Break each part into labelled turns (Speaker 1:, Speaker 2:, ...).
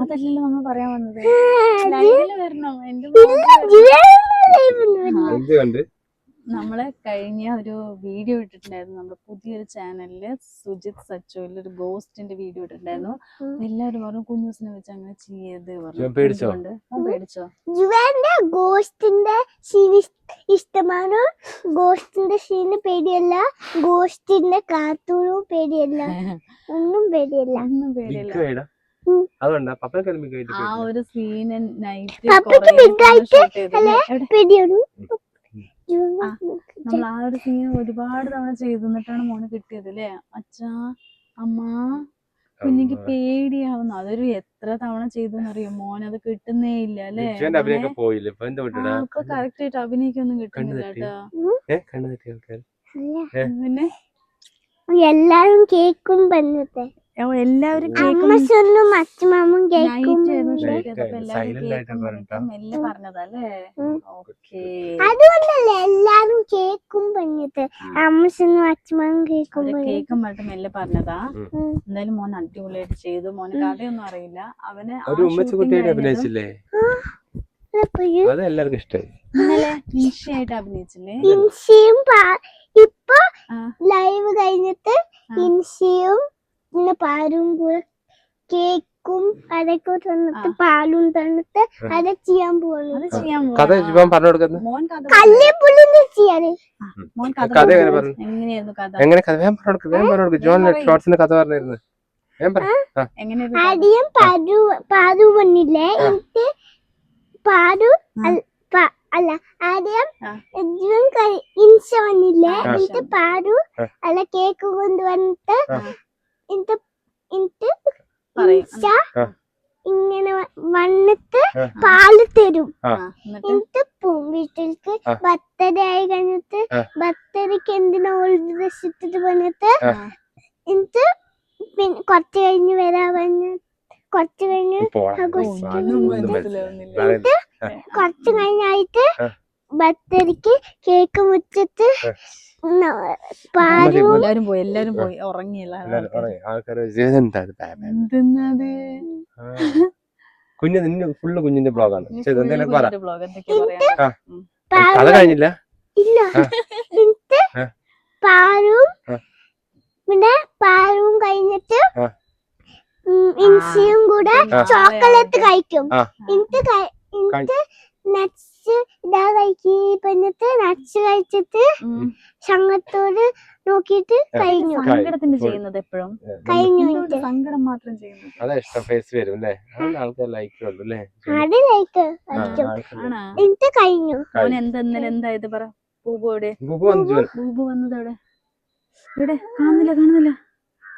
Speaker 1: അതല്ലല്ലോ നമ്മൾ പറയാൻ വന്നത്. വരണം നമ്മളെ കഴിഞ്ഞ ഒരു വീഡിയോ ഇട്ടിട്ടുണ്ടായിരുന്നു നമ്മുടെ പുതിയൊരു ചാനലില് സുജിത് സച്ചോയില് ഒരു ഗോസ്റ്റിന്റെ വീഡിയോ ഇട്ടിട്ടുണ്ടായിരുന്നു. എല്ലാവരും പറഞ്ഞു കുഞ്ഞൂസിനെ വെച്ച് അങ്ങനെ ചെയ്യത് പറഞ്ഞു. പേടിച്ചോ?
Speaker 2: ഗോസ്റ്റിന്റെ സീൻ ഇഷ്ടമാണ്. ഗോസ്റ്റിന്റെ സീന് പേടിയല്ല, ഗോസ്റ്റിന്റെ കാർട്ടൂണും പേടിയല്ല, ഒന്നും പേടിയല്ല.
Speaker 1: ആ ഒരു സീന് നൈറ്റ്
Speaker 2: പേടിയാണ്.
Speaker 1: നമ്മൾ ആ ഒരു സീൻ ഒരുപാട് തവണ ചെയ്തിട്ടാണ് മോനെ കിട്ടിയത് അല്ലേ അച്ഛാ അമ്മ. കുഞ്ഞിക്ക് പേടിയാവുന്നു. അതൊരു എത്ര തവണ ചെയ്തെന്നറിയോ മോൻ, അത് കിട്ടുന്നേ ഇല്ല അല്ലേ. ഇപ്പൊ കറക്റ്റ് ആയിട്ട് അഭിനയിക്കൊന്നും കിട്ടുന്നില്ല കേട്ടാ. പിന്നെ
Speaker 2: എല്ലാരും കേക്കും പറഞ്ഞത്,
Speaker 1: എല്ലാവരും മെല്ലെ പറഞ്ഞതല്ലേ.
Speaker 2: അതുകൊണ്ടല്ലേ എല്ലാരും കേക്കും പറഞ്ഞത്, അമ്മച്ചനും അച്ഛനും കേക്കും
Speaker 1: പറഞ്ഞിട്ട് മെല്ലെ പറഞ്ഞതാ. എന്തായാലും മോൻ അടിപൊളിയായിട്ട് ചെയ്തു. മോന് കഥയൊന്നും അറിയില്ല. അവന്
Speaker 3: അതെല്ലാവർക്കും ഇഷ്ടമായി.
Speaker 1: ഇന്നലെ ഇൻഷയായിട്ട് അഭിനയിച്ചില്ലേ.
Speaker 2: ഇൻഷയും ഇപ്പൊ ലൈവ് കഴിഞ്ഞിട്ട് ഇൻഷയും പിന്നെ പാലും കൂടെ കേക്കും അതൊക്കെ തന്നിട്ട് പാലും തന്നിട്ട് അത് ചെയ്യാൻ പോകുന്നു. ആദ്യം പാതു വന്നില്ലേ, എന്നിട്ട് പാതു അല്ല ആദ്യം ഇൻഷ വന്നില്ലേ, എന്നിട്ട് പാതു അല്ല കേക്ക് കൊണ്ടുവന്നിട്ട് ഇങ്ങനെ വന്നിട്ട് പാല് തരും. എന്നിട്ട് പോവും വീട്ടിലേക്ക്. ബർത്ത്ഡേ ആയി കഴിഞ്ഞിട്ട് ബർത്ത്ഡേക്ക് എന്തിനാ ഓൾഡ് ഡ്രസ് ഇട്ടിട്ട് വന്നിട്ട് എന്നിട്ട് പിന്നെ കുറച്ച് കഴിഞ്ഞ് വരാൻ പറഞ്ഞ് കുറച്ച് കഴിഞ്ഞ് കുറച്ച് കഴിഞ്ഞായിട്ട് ബർത്ത്ഡേക്ക് കേക്ക് മുറിച്ചിട്ട്
Speaker 1: എല്ലാരും പോയി ഉറങ്ങിയില്ല.
Speaker 3: കുഞ്ഞിന്റെ ഫുള്ള് കുഞ്ഞിന്റെ ബ്ലോഗാണ്.
Speaker 2: കഥ
Speaker 3: കഴിഞ്ഞില്ല.
Speaker 2: ഇല്ല, പാലും പിന്നെ പാലും കഴിഞ്ഞിട്ട് ഇൻസിയും കൂടെ ചോക്ലേറ്റ് കഴിക്കും. എന്നിട്ട് നട്സ് ഇതാ കഴിച്ചിട്ട് നട്സ് കഴിച്ചിട്ട് സംഘത്തോട് നോക്കിട്ട് കഴിഞ്ഞു.
Speaker 1: സങ്കടത്തിന്റെ ചെയ്യുന്നത് എപ്പോഴും
Speaker 2: കഴിഞ്ഞു.
Speaker 1: സങ്കടം മാത്രം ചെയ്യുന്നത്
Speaker 3: അതാ ഇഷ്ടം. ഫേസ് വരും അല്ലേ, ആൾക്കാർ ലൈക്ക് അല്ലേ.
Speaker 2: അത് ലൈക്ക് എന്നിട്ട് കഴിഞ്ഞു.
Speaker 1: എന്തായത് പറ. ബൂബു എവിടെ?
Speaker 3: ബൂബു
Speaker 1: വന്നത് എവിടെ? ഇവിടെ കാണുന്നില്ല.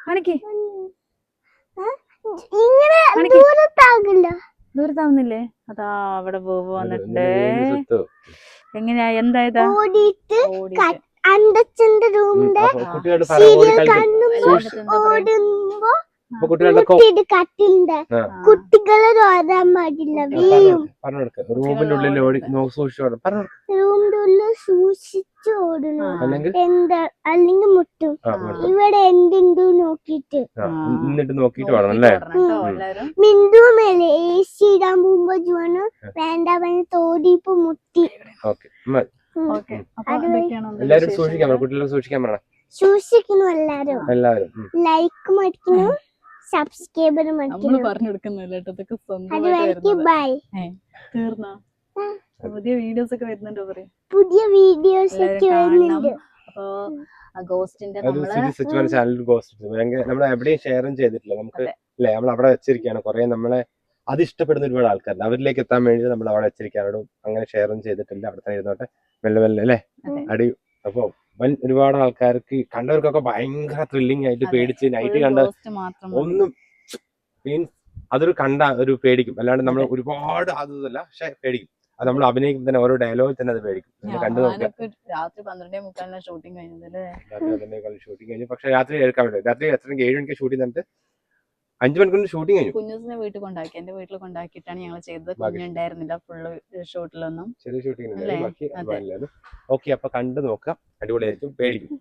Speaker 1: കാണിക്കേ.
Speaker 2: ഇങ്ങനെ
Speaker 1: ദൂരത്താവുന്നില്ലേ? അതാ അവിടെ ബൂബു വന്നിട്ടുണ്ട്. എങ്ങനെയാ എന്തായതാ?
Speaker 2: ഓടിയിട്ട് അന്തച്ചന്റെ റൂമിന്റെ സീരിയൽ കാണുമ്പോ കട്ടിലുണ്ട്. കുട്ടികളെ ഓടാൻ പാടില്ല.
Speaker 3: റൂമിന്റെ ഉള്ളിൽ
Speaker 2: സൂക്ഷിച്ച് ഓടണം, എന്താ അല്ലെങ്കിൽ മുട്ടും. ഇവിടെ എന്തുണ്ടോ നോക്കിട്ട് മിന്തു മേലെ AC ഇടാൻ പോകുമ്പോ ജോന് വേണ്ട പറഞ്ഞ് തോടിയിപ്പോ മുട്ടി.
Speaker 3: എല്ലാരും സൂക്ഷിക്കുന്നു. എല്ലാരും
Speaker 2: ലൈക്ക് മടിക്കുന്നു, സബ്സ്ക്രൈബർ മടിക്കുന്നു.
Speaker 1: പുതിയ വീഡിയോസ് ഒക്കെ വരുന്നുണ്ടോ?
Speaker 2: പുതിയ വീഡിയോസ് ഒക്കെ വരുന്നുണ്ട്.
Speaker 1: അപ്പൊ ഗോസ്റ്റിന്റെ
Speaker 3: നമ്മൾ എവിടെയും ഷെയറും ചെയ്തിട്ടില്ല. നമുക്ക് അല്ലെ, നമ്മൾ അവിടെ വെച്ചിരിക്കുകയാണ്. കുറെ നമ്മളെ അത് ഇഷ്ടപ്പെടുന്ന ഒരുപാട് ആൾക്കാരുണ്ട്. അവരിലേക്ക് എത്താൻ വേണ്ടി നമ്മൾ അവിടെ വെച്ചിരിക്കാനോടും അങ്ങനെ ഷെയറും ചെയ്തിട്ടില്ല. അവിടെ തന്നെ ഇരുന്നോട്ടെ മെല്ലെ അല്ലേ അടി. അപ്പൊ ഒരുപാട് ആൾക്കാർക്ക് കണ്ടവർക്കൊക്കെ ഭയങ്കര ത്രില്ലിംഗ് ആയിട്ട് പേടിച്ച് നൈറ്റ് കണ്ട ഒന്നും മീൻസ് അതൊരു കണ്ട ഒരു പേടിക്കും. അല്ലാണ്ട് നമ്മൾ ഒരുപാട് അതല്ല, പക്ഷെ പേടിക്കും. അത് നമ്മൾ അഭിനയിക്കും തന്നെ ഓരോ ഡയലോഗ് തന്നെ അത് പേടിക്കും. കണ്ടു നോക്കാം.
Speaker 1: രാത്രി 12:45 ഷൂട്ടിംഗ് കഴിഞ്ഞതല്ലേ?
Speaker 3: ഷൂട്ടിംഗ് കഴിഞ്ഞു. പക്ഷെ രാത്രി എടുക്കാൻ പറ്റില്ല. രാത്രി എത്ര 7 മണിക്ക് ഷൂട്ട് ചെയ്തിട്ട് 5 മണിക്കൂർ ഷൂട്ടിംഗ് കഴിഞ്ഞു.
Speaker 1: കുഞ്ഞുസിനെ വീട്ടിൽ കൊണ്ടാക്കി, എന്റെ വീട്ടിൽ കൊണ്ടാക്കിയിട്ടാണ് ഞങ്ങൾ ചെയ്തത്. കുഞ്ഞുണ്ടായിരുന്നില്ല ഫുള്ള് ഷൂട്ടിലൊന്നും.
Speaker 3: ചെറിയ ഷൂട്ടിംഗ്. ഓക്കെ, അപ്പൊ കണ്ടു നോക്കാം. അടിപൊളിയായിരിക്കും. പേടിക്കും.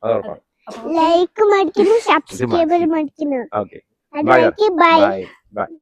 Speaker 2: ലൈക്ക് മടിക്കുന്നു, സബ്സ്ക്രൈബർ മടിക്കുന്നു.
Speaker 3: ഓക്കെ.
Speaker 2: അതുവരേക്ക് ബൈ.
Speaker 3: Bye by.